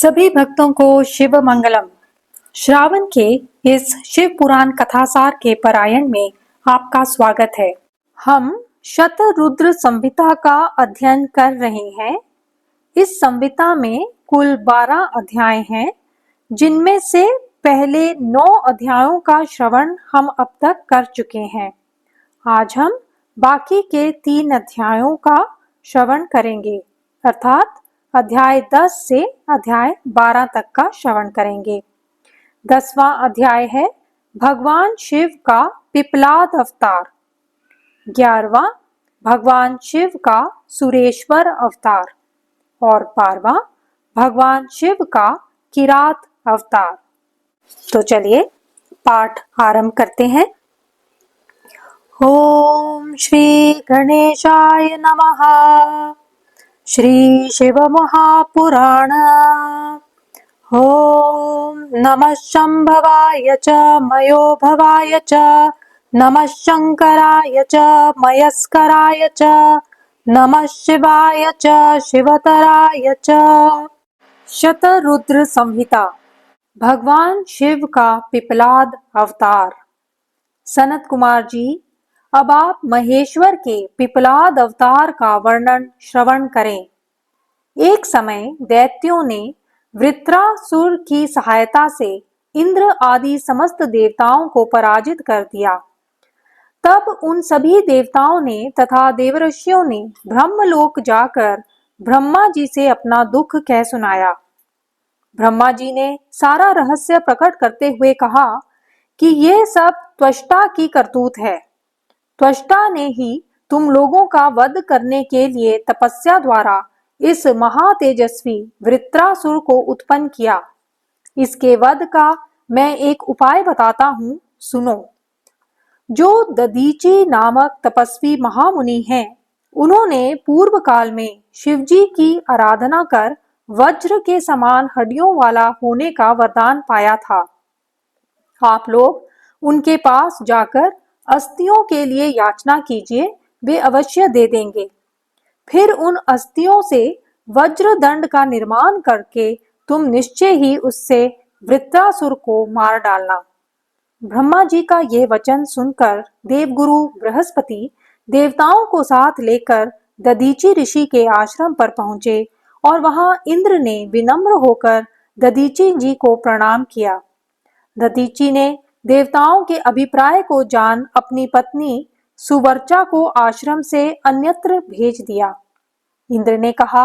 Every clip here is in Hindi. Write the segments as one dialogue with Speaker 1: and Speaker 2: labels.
Speaker 1: सभी भक्तों को शिव मंगलम। श्रावण के इस शिव पुराण कथासार के पारायण में आपका स्वागत है। हम शतरुद्र संहिता का अध्ययन कर रहे हैं। इस संहिता में कुल 12 अध्याय हैं, जिनमें से पहले 9 अध्यायों का श्रवण हम अब तक कर चुके हैं। आज हम बाकी के 3 अध्यायों का श्रवण करेंगे, अर्थात अध्याय 10 से अध्याय 12 तक का श्रवण करेंगे। 10वां अध्याय है भगवान शिव का पिपलाद अवतार। 11वां भगवान शिव का सुरेश्वर अवतार और 12वां भगवान शिव का किरात अवतार। तो चलिए पाठ आरंभ करते हैं। ओम श्री गणेशाय नमः। श्री शिव महापुराण। ओम नमः शंभवाय च मयोभवाय च नमः शंकराय च मयस्कराय च नमः शिवाय च शिवतराय च। शतरुद्र संहिता। भगवान शिव का पिपलाद अवतार। सनत कुमार जी, अब आप महेश्वर के पिपलाद अवतार का वर्णन श्रवण करें। एक समय दैत्यों ने वृत्रासुर की सहायता से इंद्र आदि समस्त देवताओं को पराजित कर दिया। तब उन सभी देवताओं ने तथा देवऋषियों ने ब्रह्मलोक जाकर ब्रह्मा जी से अपना दुख कह सुनाया। ब्रह्मा जी ने सारा रहस्य प्रकट करते हुए कहा कि ये सब त्वष्टा की करतूत है। त्वष्टा ने ही तुम लोगों का वध करने के लिए तपस्या द्वारा इस महातेजस्वी वृत्रासुर को उत्पन्न किया। इसके वध का मैं एक उपाय बताता हूँ, सुनो। जो दधीचि नामक तपस्वी महामुनि हैं, उन्होंने पूर्व काल में शिवजी की आराधना कर वज्र के समान हड्डियों वाला होने का वरदान पाया था। आप लोग उनके पास जाकर अस्थियों के लिए याचना कीजिए, वे अवश्य दे देंगे। फिर उन अस्थियों से वज्र दंड का निर्माण करके तुम निश्चय ही उससे वृत्रासुर को मार डालना। ब्रह्मा जी का ये वचन सुनकर देवगुरु बृहस्पति देवताओं को साथ लेकर दधीचि ऋषि के आश्रम पर पहुंचे और वहां इंद्र ने विनम्र होकर दधीचि जी को प्रणाम किया। दधीचि ने देवताओं के अभिप्राय को जान अपनी पत्नी सुवर्चा को आश्रम से अन्यत्र भेज दिया। इंद्र ने कहा,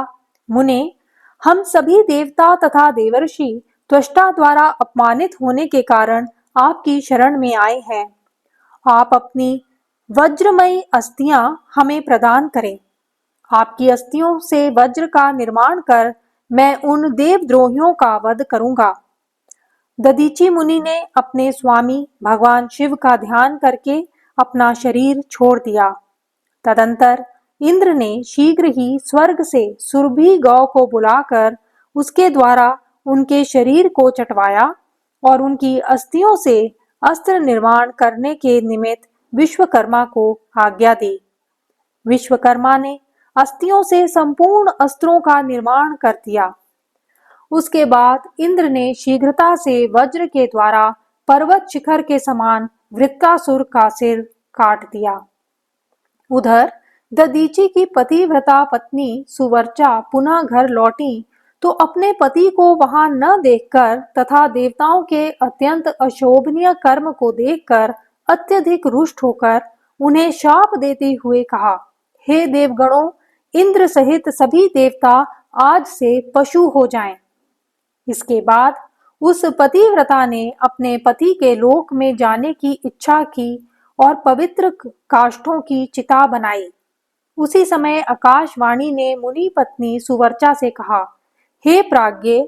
Speaker 1: मुने, हम सभी देवता तथा देवर्षि त्वष्टा द्वारा अपमानित होने के कारण आपकी शरण में आए हैं। आप अपनी वज्रमयी अस्थियां हमें प्रदान करें। आपकी अस्थियों से वज्र का निर्माण कर मैं उन देवद्रोहियों का वध करूंगा। दधीचि मुनि ने अपने स्वामी भगवान शिव का ध्यान करके अपना शरीर छोड़ दिया। तदंतर इंद्र ने शीघ्र ही स्वर्ग से सुरभि गौ को बुलाकर उसके द्वारा उनके शरीर को चटवाया और उनकी अस्थियों से अस्त्र निर्माण करने के निमित्त विश्वकर्मा को आज्ञा दी। विश्वकर्मा ने अस्थियों से संपूर्ण अस्त्रों का निर्माण कर दिया। उसके बाद इंद्र ने शीघ्रता से वज्र के द्वारा पर्वत शिखर के समान वृत्रासुर का सिर काट दिया। उधर दधीचि की पतिव्रता पत्नी सुवर्चा पुनः घर लौटी तो अपने पति को वहां न देखकर तथा देवताओं के अत्यंत अशोभनीय कर्म को देखकर अत्यधिक रुष्ट होकर उन्हें शाप देते हुए कहा, हे देवगणों, इंद्र सहित सभी देवता आज से पशु हो जाएं। इसके बाद उस पतिव्रता ने अपने पति के लोक में जाने की इच्छा की और पवित्र काष्ठों की चिता बनाई। उसी समय आकाशवाणी ने मुनि पत्नी सुवर्चा से कहा, हे प्राज्ञ,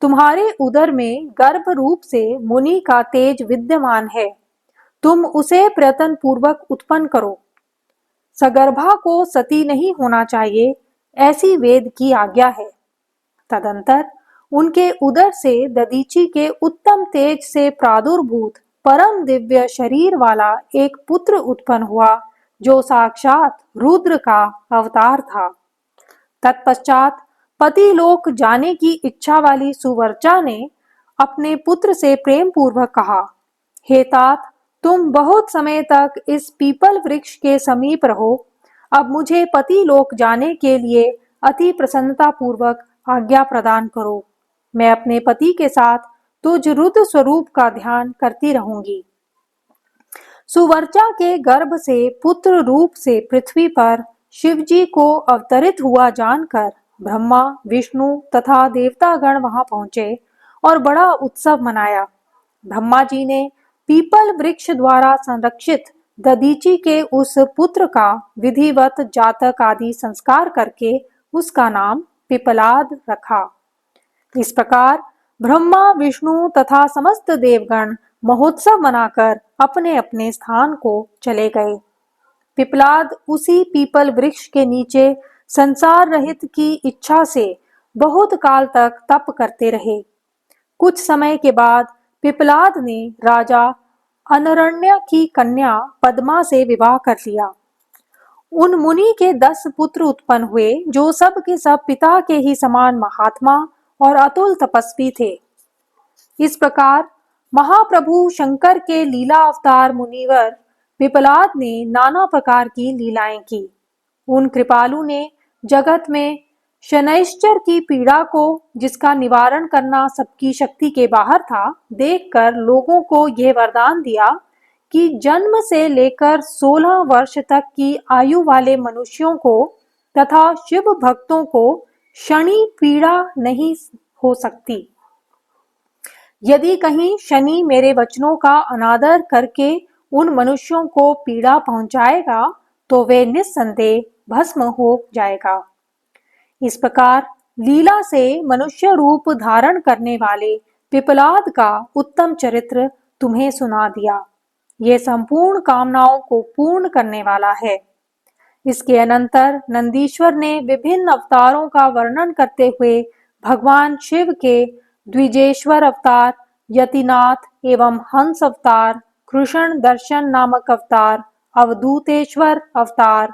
Speaker 1: तुम्हारे उदर में गर्भ रूप से मुनि का तेज विद्यमान है। तुम उसे प्रयत्न पूर्वक उत्पन्न करो। सगर्भा को सती नहीं होना चाहिए, ऐसी वेद की आज्ञा है। तदंतर उनके उदर से दधीचि के उत्तम तेज से प्रादुर्भूत परम दिव्य शरीर वाला एक पुत्र उत्पन्न हुआ, जो साक्षात रुद्र का अवतार था। तत्पश्चात पति लोक जाने की इच्छा वाली सुवर्चा ने अपने पुत्र से प्रेम पूर्वक कहा, हे तात, तुम बहुत समय तक इस पीपल वृक्ष के समीप रहो। अब मुझे पति लोक जाने के लिए अति प्रसन्नता पूर्वक आज्ञा प्रदान करो। मैं अपने पति के साथ तुझ रुद्र स्वरूप का ध्यान करती रहूंगी। सुवर्चा के गर्भ से पुत्र रूप से पृथ्वी पर शिवजी को अवतरित हुआ जानकर ब्रह्मा, विष्णु तथा देवतागण वहां पहुंचे और बड़ा उत्सव मनाया। ब्रह्मा जी ने पीपल वृक्ष द्वारा संरक्षित दधीचि के उस पुत्र का विधिवत जातक आदि संस्कार करके उसका नाम पिपलाद रखा। इस प्रकार ब्रह्मा, विष्णु तथा समस्त देवगण महोत्सव मनाकर अपने अपने स्थान को चले गए। पिपलाद उसी पीपल वृक्ष के नीचे संसार रहित की इच्छा से बहुत काल तक तप करते रहे। कुछ समय के बाद पिपलाद ने राजा अनरण्य की कन्या पद्मा से विवाह कर लिया। उन मुनि के 10 पुत्र उत्पन्न हुए जो सब के सब पिता के ही समान महात्मा और अतुल तपस्वी थे। इस प्रकार महाप्रभु शंकर के लीला अवतार मुनिवर पिपलाद ने नाना प्रकार की लीलाएं की। उन कृपालु ने जगत में शनैश्चर की पीड़ा को, जिसका निवारण करना सबकी शक्ति के बाहर था, देखकर लोगों को यह वरदान दिया कि जन्म से लेकर 16 वर्ष तक की आयु वाले मनुष्यों को तथा शिव भक्तों को शनि पीड़ा नहीं हो सकती। यदि कहीं शनि मेरे वचनों का अनादर करके उन मनुष्यों को पीड़ा पहुंचाएगा तो वे निस्संदेह भस्म हो जाएगा। इस प्रकार लीला से मनुष्य रूप धारण करने वाले पिपलाद का उत्तम चरित्र तुम्हें सुना दिया। ये संपूर्ण कामनाओं को पूर्ण करने वाला है। इसके अनंतर नंदीश्वर ने विभिन्न अवतारों का वर्णन करते हुए भगवान शिव के द्विजेश्वर अवतार, यतिनाथ एवं हंस अवतार, कृष्ण दर्शन नामक अवतार, अवधूतेश्वर अवतार,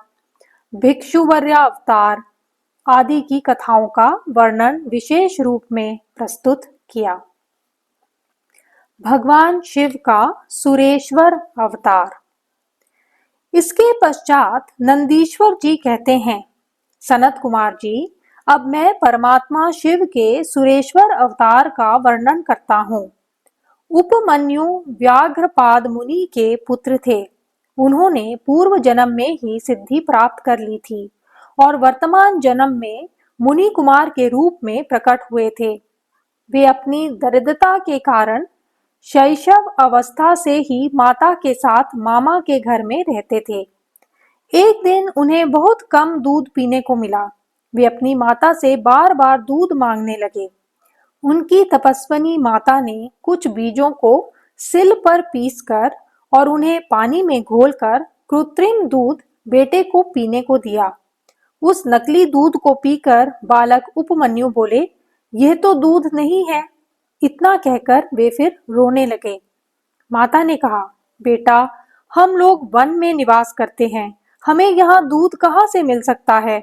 Speaker 1: भिक्षुवर्य अवतार आदि की कथाओं का वर्णन विशेष रूप में प्रस्तुत किया। भगवान शिव का सुरेश्वर अवतार। इसके पश्चात नंदीश्वर जी कहते हैं, सनत कुमार जी, अब मैं परमात्मा शिव के सुरेश्वर अवतार का वर्णन करता हूँ। उपमन्यु व्याघ्रपाद मुनि के पुत्र थे। उन्होंने पूर्व जन्म में ही सिद्धि प्राप्त कर ली थी और वर्तमान जन्म में मुनि कुमार के रूप में प्रकट हुए थे। वे अपनी दरिद्रता के कारण शैशव अवस्था से ही माता के साथ मामा के घर में रहते थे। एक दिन उन्हें बहुत कम दूध पीने को मिला। वे अपनी माता से बार बार दूध मांगने लगे। उनकी तपस्विनी माता ने कुछ बीजों को सिल पर पीसकर और उन्हें पानी में घोलकर कृत्रिम दूध बेटे को पीने को दिया। उस नकली दूध को पीकर बालक उपमन्यु बोले, यह तो दूध नहीं है। इतना कहकर वे फिर रोने लगे। माता ने कहा, बेटा, हम लोग वन में निवास करते हैं, हमें यहाँ दूध कहाँ से मिल सकता है?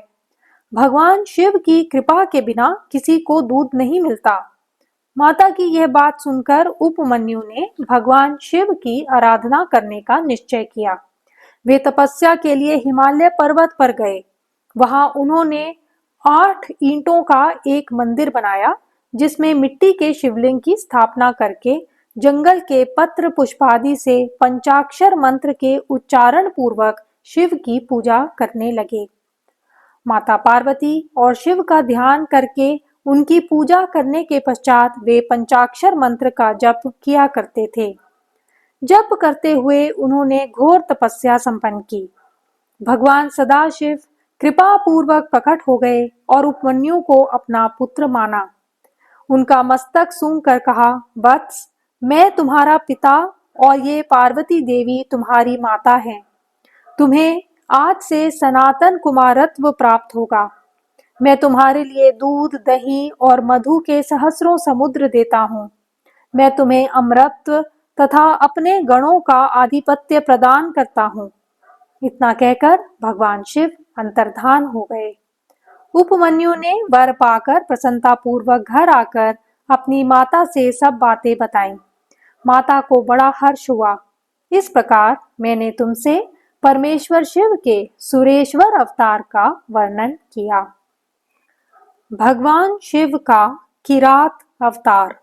Speaker 1: भगवान शिव की कृपा के बिना किसी को दूध नहीं मिलता। माता की यह बात सुनकर उपमन्यु ने भगवान शिव की आराधना करने का निश्चय किया। वे तपस्या के लिए हिमालय पर्वत पर गए। वहां उन्होंने 8 ईंटों का एक मंदिर बनाया, जिसमें मिट्टी के शिवलिंग की स्थापना करके जंगल के पत्र पुष्पादि से पंचाक्षर मंत्र के उच्चारण पूर्वक शिव की पूजा करने लगे। माता पार्वती और शिव का ध्यान करके उनकी पूजा करने के पश्चात वे पंचाक्षर मंत्र का जप किया करते थे। जप करते हुए उन्होंने घोर तपस्या संपन्न की। भगवान सदाशिव कृपा पूर्वक प्रकट हो गए और उपमन्यु को अपना पुत्र माना। उनका मस्तक सूंघकर कहा, वत्स, मैं तुम्हारा पिता और ये पार्वती देवी तुम्हारी माता हैं। तुम्हें आज से सनातन कुमारत्व प्राप्त होगा। मैं तुम्हारे लिए दूध, दही और मधु के सहस्रों समुद्र देता हूँ। मैं तुम्हें अमरत्व तथा अपने गणों का आधिपत्य प्रदान करता हूँ। इतना कहकर भगवान शिव अंतर्धान हो गए। उपमन्यु ने वर पाकर प्रसन्नता पूर्वक घर आकर अपनी माता से सब बातें बताईं। माता को बड़ा हर्ष हुआ। इस प्रकार मैंने तुमसे परमेश्वर शिव के सुरेश्वर अवतार का वर्णन किया। भगवान शिव का किरात अवतार।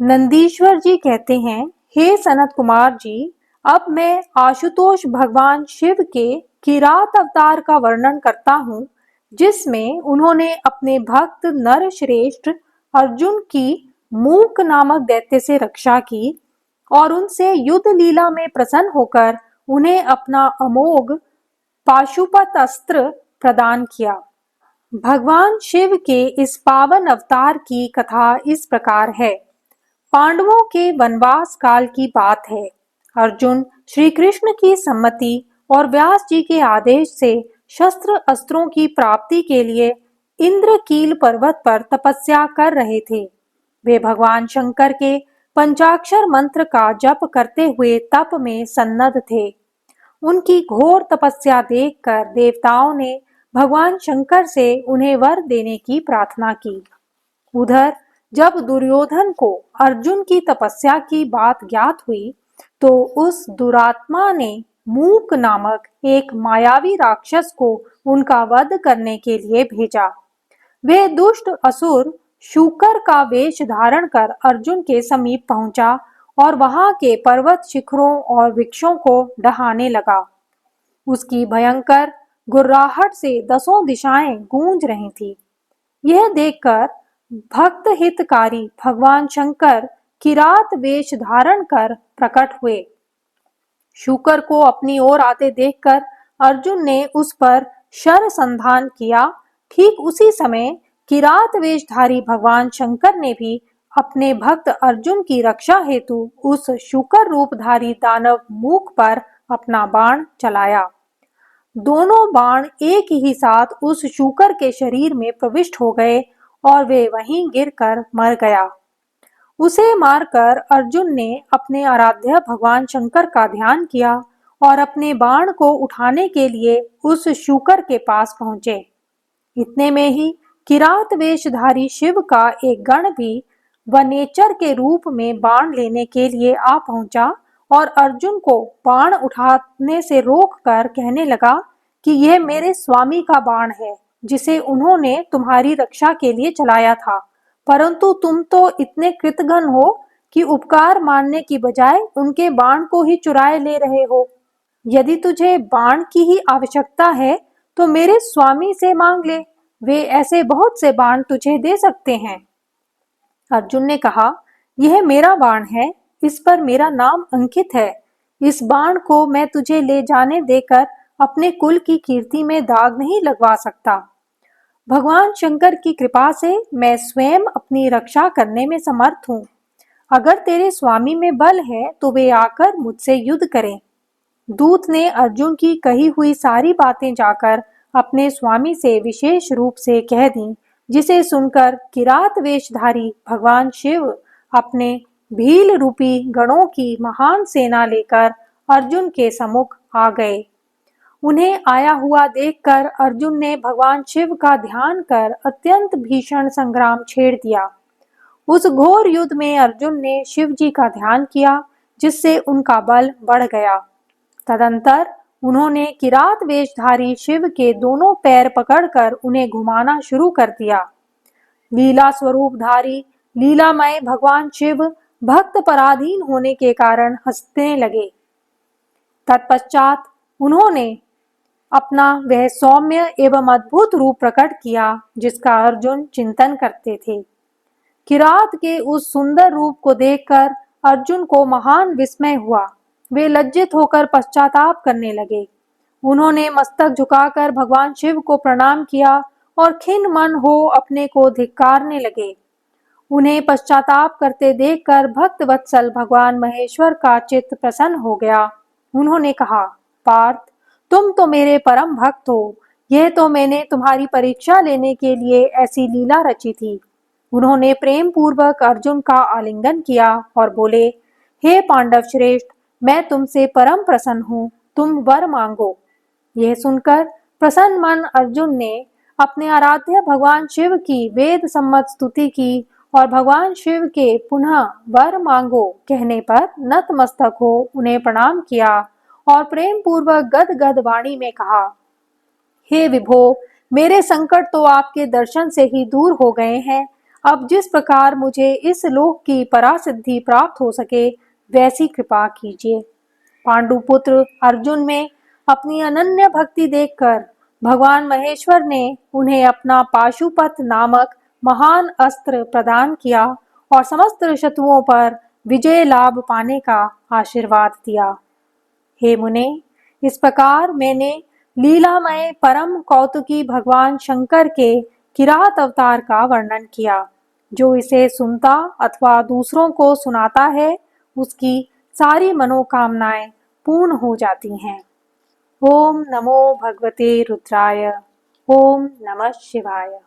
Speaker 1: नंदीश्वर जी कहते हैं, हे सनत कुमार जी, अब मैं आशुतोष भगवान शिव के किरात अवतार का वर्णन करता हूँ, जिसमें उन्होंने अपने भक्त नरश्रेष्ठ अर्जुन की मूक नामक दैत्य से रक्षा की और उनसे युद्ध लीला में प्रसन्न होकर उन्हें अपना अमोघ पाशुपत अस्त्र प्रदान किया। भगवान शिव के इस पावन अवतार की कथा इस प्रकार है। पांडवों के वनवास काल की बात है। अर्जुन श्री कृष्ण की सम्मति और व्यास जी के आदेश से शस्त्र अस्त्रों की प्राप्ति के लिए इंद्रकील पर्वत पर तपस्या कर रहे थे। वे भगवान शंकर के पंचाक्षर मंत्र का जप करते हुए तप में सन्नद्ध थे। उनकी घोर तपस्या देखकर देवताओं ने भगवान शंकर से उन्हें वर देने की प्रार्थना की। उधर जब दुर्योधन को अर्जुन की तपस्या की बात ज्ञात हुई, तो उस दुरात्मा ने मूक नामक एक मायावी राक्षस को उनका वध करने के लिए भेजा। वे दुष्ट असुर शूकर का वेश धारण कर अर्जुन के समीप पहुंचा और वहां के पर्वत शिखरों और वृक्षों को ढहाने लगा। उसकी भयंकर गुर्राहट से दसों दिशाएं गूंज रही थी। यह देखकर भक्त हितकारी भगवान शंकर किरात वेश धारण कर प्रकट हुए। शूकर को अपनी ओर आते देखकर अर्जुन ने उस पर शर संधान किया। ठीक उसी समय किरात वेशधारी भगवान शंकर ने भी अपने भक्त अर्जुन की रक्षा हेतु उस शूकर रूपधारी दानव मूक पर अपना बाण चलाया। दोनों बाण एक ही साथ उस शूकर के शरीर में प्रविष्ट हो गए और वे वहीं गिरकर मर गया। उसे मारकर अर्जुन ने अपने आराध्य भगवान शंकर का ध्यान किया और अपने बाण को उठाने के लिए उस शूकर के पास पहुंचे। इतने में ही किरात वेशधारी शिव का एक गण भी वनेचर के रूप में बाण लेने के लिए आ पहुंचा और अर्जुन को बाण उठाने से रोककर कहने लगा कि यह मेरे स्वामी का बाण है, जिसे उन्होंने तुम्हारी रक्षा के लिए चलाया था, परंतु तुम तो इतने कृतघ्न हो कि उपकार मानने की बजाय उनके बाण को ही चुराए ले रहे हो। यदि तुझे बाण की ही आवश्यकता है तो मेरे स्वामी से मांग ले, वे ऐसे बहुत से बाण तुझे दे सकते हैं। अर्जुन ने कहा, यह मेरा बाण है, इस पर मेरा नाम अंकित है। इस बाण को मैं तुझे ले जाने देकर अपने कुल की कीर्ति में दाग नहीं लगवा सकता। भगवान शंकर की कृपा से मैं स्वयं अपनी रक्षा करने में समर्थ हूँ। अगर तेरे स्वामी में बल है तो वे आकर मुझसे युद्ध करें। दूत ने अर्जुन की कही हुई सारी बातें जाकर अपने स्वामी से विशेष रूप से कह दी, जिसे सुनकर किरात वेशधारी भगवान शिव अपने भील रूपी गणों की महान सेना लेकर अर्जुन के सम्मुख आ गए। उन्हें आया हुआ देखकर अर्जुन ने भगवान शिव का ध्यान कर अत्यंत भीषण संग्राम छेड़ दिया। उस घोर युद्ध में अर्जुन ने शिव जी का ध्यान किया, जिससे उनका बल बढ़ गया। तदंतर उन्होंने किरात वेशधारी शिव के दोनों पैर पकड़कर उन्हें घुमाना शुरू कर दिया। लीला स्वरूपधारी लीलामय भगवान शिव भक्त पराधीन होने के कारण हंसने लगे। तत्पश्चात उन्होंने अपना वह सौम्य एवं अद्भुत रूप प्रकट किया, जिसका अर्जुन चिंतन करते थे। किरात के उस सुंदर रूप को देखकर अर्जुन को महान विस्मय हुआ। वे लज्जित होकर पश्चाताप करने लगे। उन्होंने मस्तक झुकाकर भगवान शिव को प्रणाम किया और खिन्न मन हो अपने को धिक्कारने लगे। उन्हें पश्चाताप करते देखकर भक्त वत्सल भगवान महेश्वर का चित्त प्रसन्न हो गया। उन्होंने कहा, पार्थ, तुम तो मेरे परम भक्त हो। यह तो मैंने तुम्हारी परीक्षा लेने के लिए ऐसी लीला रची थी। उन्होंने प्रेम पूर्वक अर्जुन का आलिंगन किया और बोले, हे पांडव श्रेष्ठ, मैं तुमसे परम प्रसन्न हूँ, तुम वर मांगो। यह सुनकर प्रसन्न मन अर्जुन ने अपने आराध्य भगवान शिव की वेद सम्मत स्तुति की और भगवान शिव के पुनः वर मांगो कहने पर नतमस्तक हो उन्हें प्रणाम किया और प्रेम पूर्वक गदगद वाणी में कहा, हे विभो, मेरे संकट तो आपके दर्शन से ही दूर हो गए हैं। अब जिस प्रकार मुझे इस लोक की परासिद्धि प्राप्त हो सके वैसी कृपा कीजिए। पांडुपुत्र अर्जुन में अपनी अनन्य भक्ति देखकर भगवान महेश्वर ने उन्हें अपना पाशुपत नामक महान अस्त्र प्रदान किया और समस्त शत्रुओं पर विजय लाभ पाने का आशीर्वाद दिया। हे मुने, इस प्रकार मैंने लीलामय परम कौतुकी भगवान शंकर के किरात अवतार का वर्णन किया। जो इसे सुनता अथवा दूसरों को सुनाता है उसकी सारी मनोकामनाएं पूर्ण हो जाती हैं। ओम नमो भगवते रुद्राय। ओम नमः शिवाय।